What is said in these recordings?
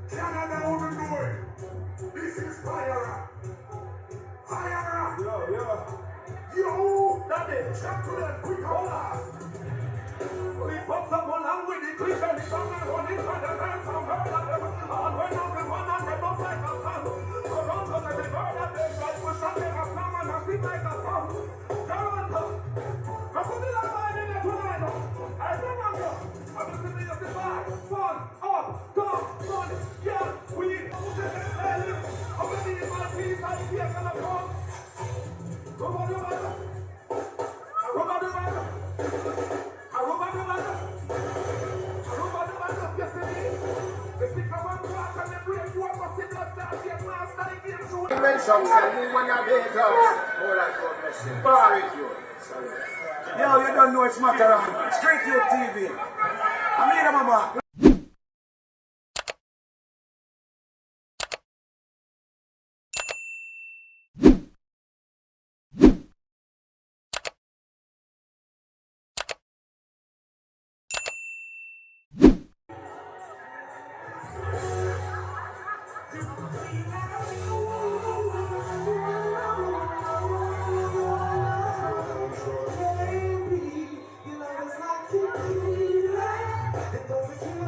Canada wouldn't do it. This is fire. Fire. Yo, that is chocolate quick hola. We put someone on with the Christian, the song and running for the dance and heard of them. And when everyone on them up like a song. So don't come and they heard of them, like we shot them a song and a sing like a song. Toronto. I put it on my name tonight. I remember. I'm just simply just a vibe. Fun, up, talk, fun, yeah, weed, music, and value. I'm gonna need my peace, I can't come across. Come on, you man. Come on, you man. Yo, you don't know it's matter. Straight to your TV. I'm here, mama. Baby, you know it's like tequila. It doesn't kill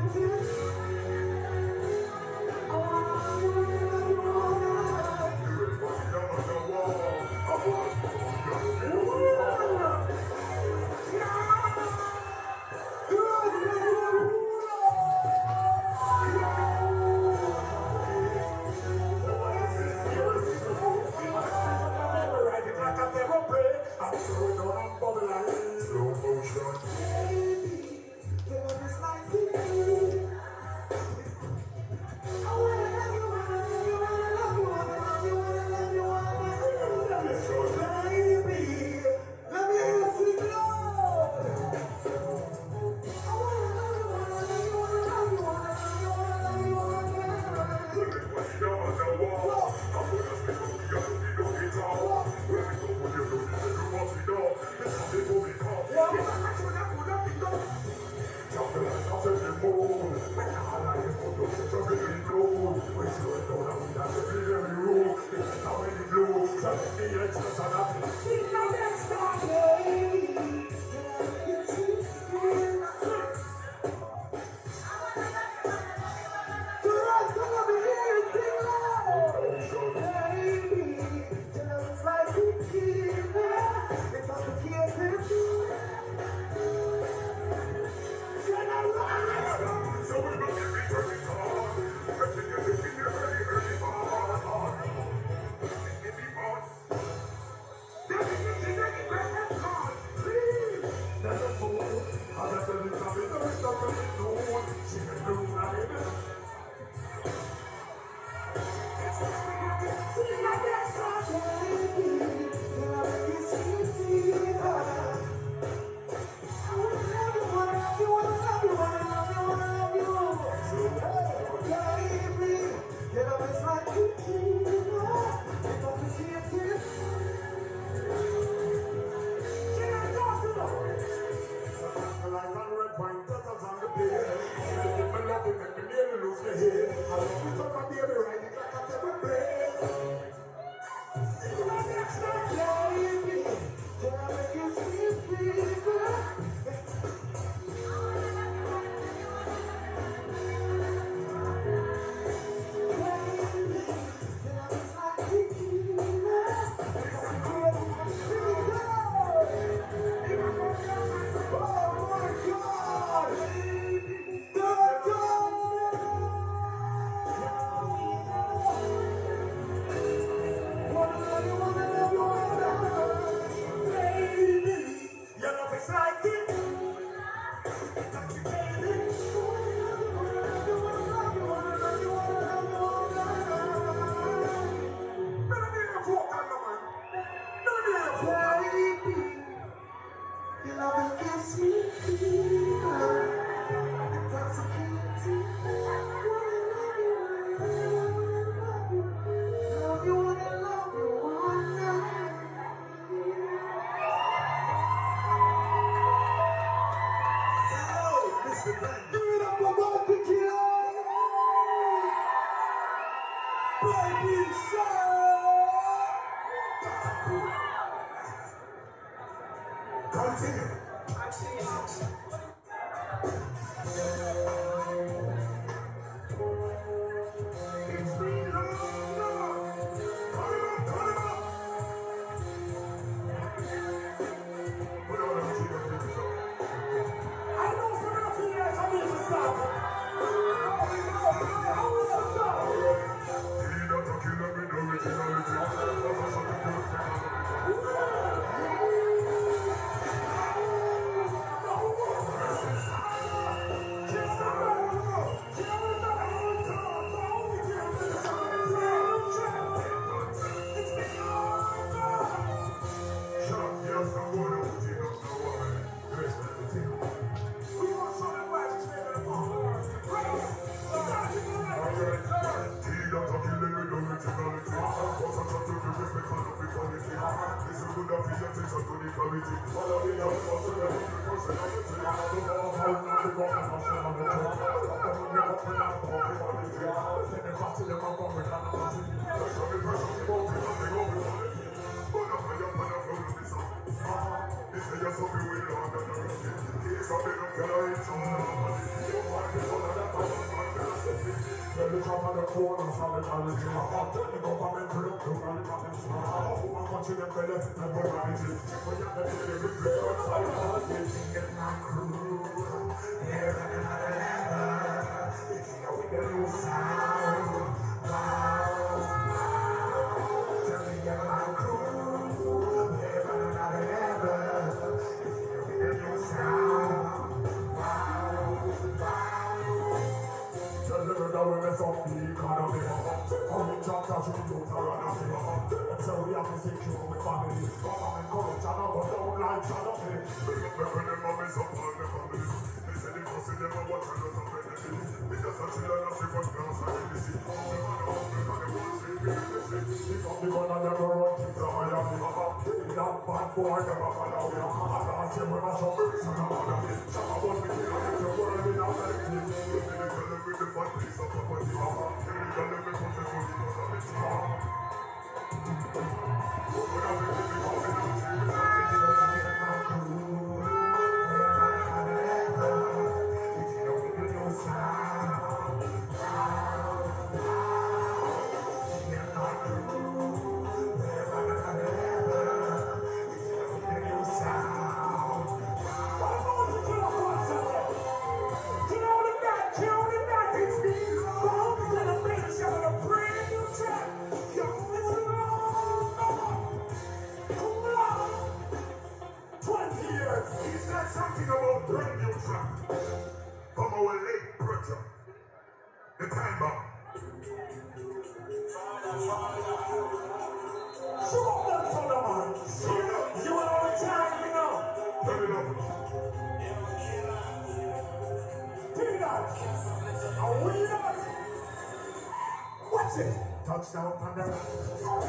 Touchdown, Pandora.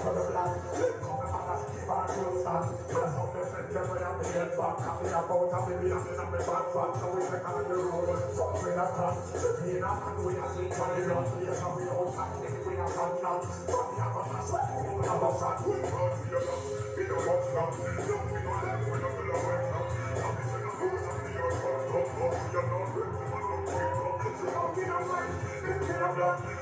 For the black. Come on, keep on to stand. Press up the center, we have the head back. Coming about a million in the back front. So we take on the road. Fuck with a gun. Pain up and we are still trying to run. Yes, and we don't fight. We have fun now. But we have a mass. We have a shot. We can't see a lot. We don't want to stop. We don't let we don't feel a way now. I'm missing a fool. I'm the earth. I'm top. We are not ready to run up. We don't get away. We get away. Coming up.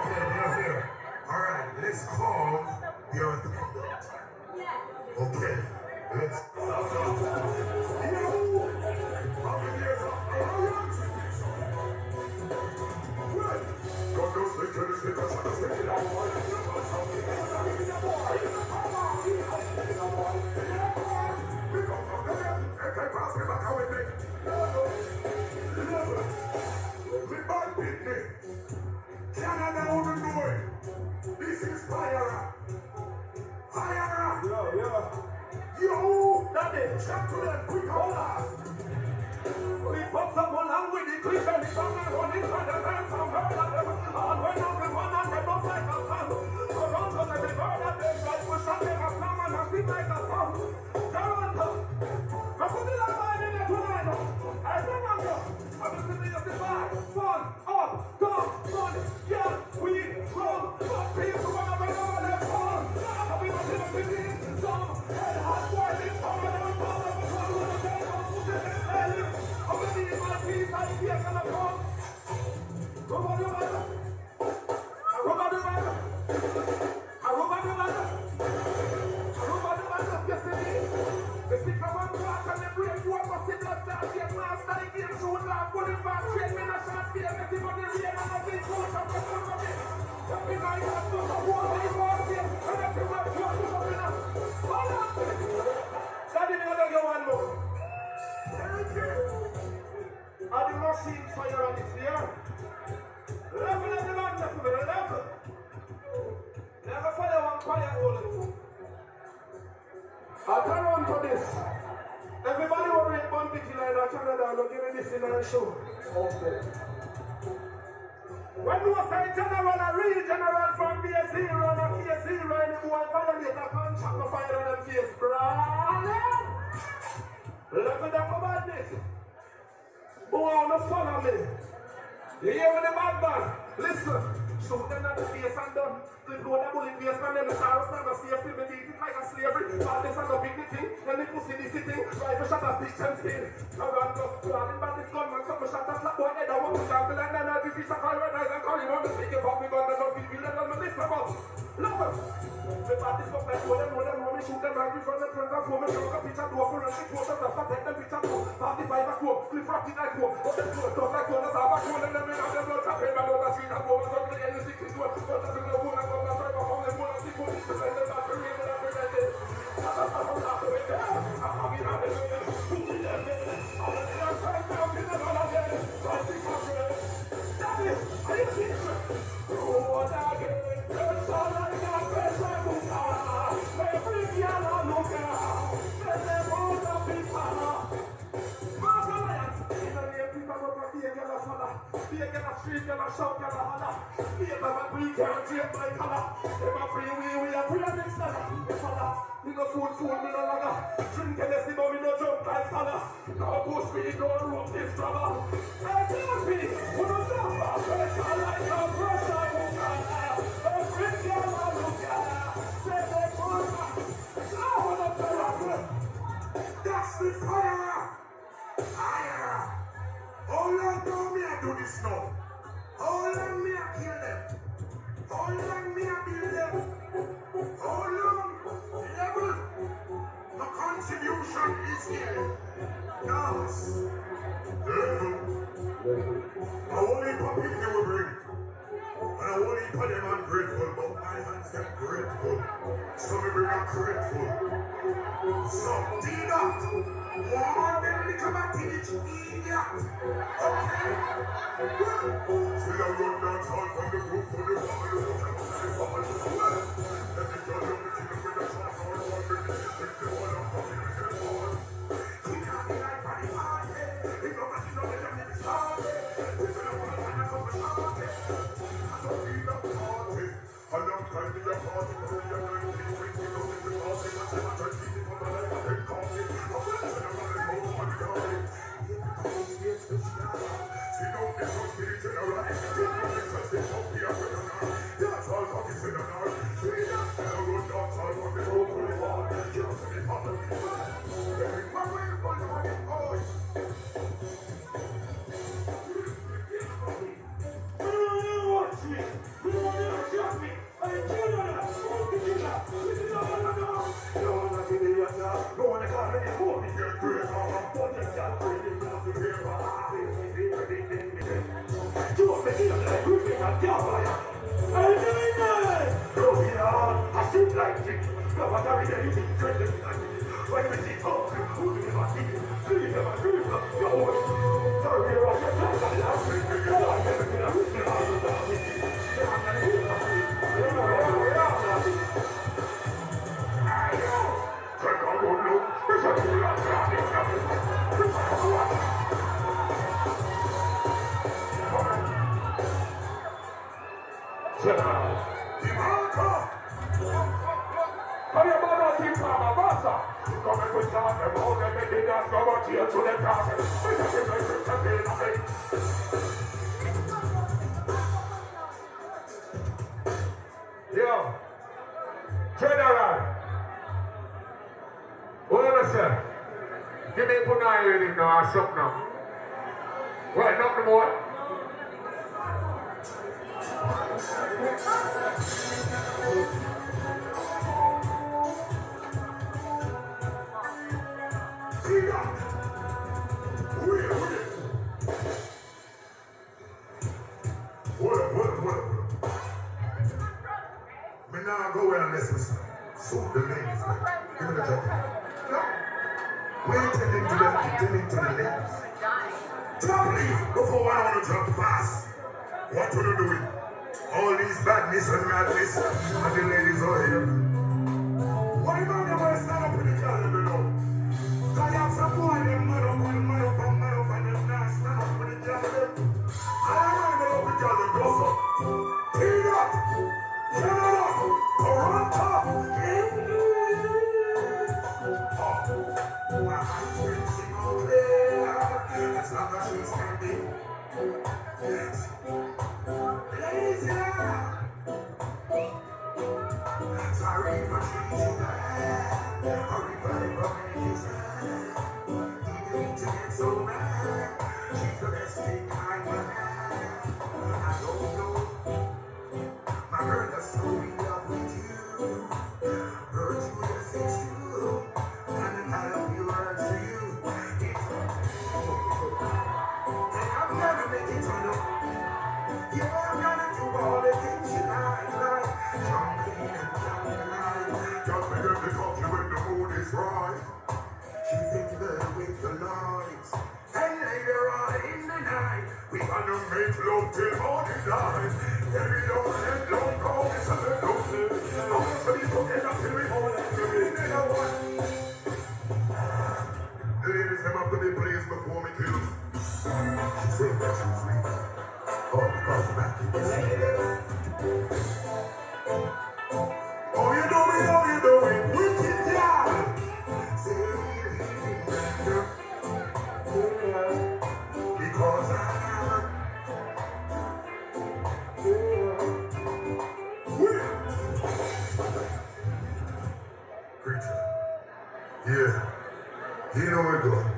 here. Alright, let's call your attendant. Okay, let's. Canada over North. This is fire. Fire. Yo, that is check to them quick hold. We put someone on with the clip and the song and running for the fans from her. And when I'm the one and they don't like a song. So don't go to the bird that they like push up in a slam and I feel like a song. Toronto. I put it on my in there tonight. I remember. I'm just sitting at the bar. Fun, up, talk, fun, yeah, we run, fuck people, whatever, whatever, fun. I'll be my little some head hot boy, this summer, never thought of a song with a day of music and value. I'm gonna need my piece, I hear gonna come. Rub on the weather. I rub on the weather. I rub on the weather. I rub on the weather, yes it is. The stick of one clock and the brain, you are must sit up that shit, master, the game, shoot off, put it fast, straight, me, not shot, fear, get him on the rain, and I think, push up, get up, get up. Jumping like that, push up, walk, leave, walk, here, and everywhere, push up, in up. Hold on. Daddy, me gonna get one more. Thank you. Are the machine fire on this here? Level of the man, that's the level. Never fire one fire, hold it. I'll turn on for this. Everybody will read one big line in Canada and give me this in our show. Okay. When you say general, a real general from B0 and a K0 and you want to violate a contract, no fire on them face, brother. Look at them about this. Who want to follow me? You hear with the bad man? Listen. Shoot them at the face and done. Clip load a bullet face and then the car was never safe. People beat it like a slavery. All this and the dignity. Then the pussy the sitting. Rifle shot a stitch and skin. Now run go. Running back this gunman. Something shot a slap boy head. I want to shamble and then I'll be fish a fire and eyes and call him on the stick. If I be gone, then I'll feel let them lift them up. Love them. The parties come back. Know them, me shoot them right in front of the front of home. And show a picture to a full and 6 water. That's take them picture to 45 at home. Clip rocky like home. But them do it tough like home. That's how I go. And then we have them blood trapping. And on the street and home. And something. You see, it's what I'm going to do. I'm going to try to hold them. I'm going to see what it's like. I'm going to represent it. I'm going to do it. I'm going to do it. I'm going to do it. I'm going to try to help you. I'm going to do it. I'm going to do it. Daddy, are you kidding me? Oh, Daddy, it's all I got. Pressure, every girl I look at. Say they want to be power. Mark Alliance. In the name, people look at the girl as well. Be a girl, street girl, shout girl, holla. Be a girl, free girl, drip my color. Them a free, we are free and next dollar. Me no fool, me no lager. Drink and let's go, me no jump like fella. Now push me, go rope this trouble. Hey, baby, who no jump up? Pressure like a pressure cooker. Every girl I look at. Say they pull back. I wanna tell. That's the fire. Fire. How long do me I do this now? How long me I kill them? How long me I build them? How long? Level. The contribution is here. Yes. Level. I only pop it you will bring. And I only put them ungrateful, but my hands get grateful. So we bring up grateful. So do that. More than little teenage idiot. Okay? Still I run down south from the group for the bubble. Let me tell you the chicken with the sauce or one with the chicken. The one I'm coming with the ball. He can't be like by the party. He nobody know that I'm in the party. People don't want to find out the party. I don't need a party. A long time in the party. For the young 1920, you know in the party. What's the matter? Keep it from the life of the party. Watch me. Yo, General, what am I say? Give me put on here in now or something now. What, nothing more? Now go where unless we suit the ladies. Give me the job. No. We're tending to the ladies. Drop leave before one on the drop fast. What will you do with all these badness and madness and the ladies are here? Why don't you want to stand up in the car below? Because you have some boy them mad up and them not stand up in the car. I don't want to go up with y'all and go so. Clean up! Canada! Toronto! My eyes will sing all clear as long as she's standing. Yes. Ladies, yeah. Sorry for treating her. Sorry for making her. You need to get so mad. She's the best thing I ever had. I don't know. My girl is so in love with you. Heard you will fix you. And I love you heard to you. And I'm gonna make it on the. Yeah, I'm gonna do all the things you like jumping and jumping. Just forget to talk to you when the mood is right. She's in love with the lights. And later on in the night, we gonna make love till morning light. Then we don't let love go, it's a little bit. I'm gonna be together till we hold it. You know what? Ladies, them up to the place before me kill. She said that she was leaving. All because of that. Oh, you know me, oh, you know it. Wicked, yeah. Say, because I Preacher. Yeah. You know it go.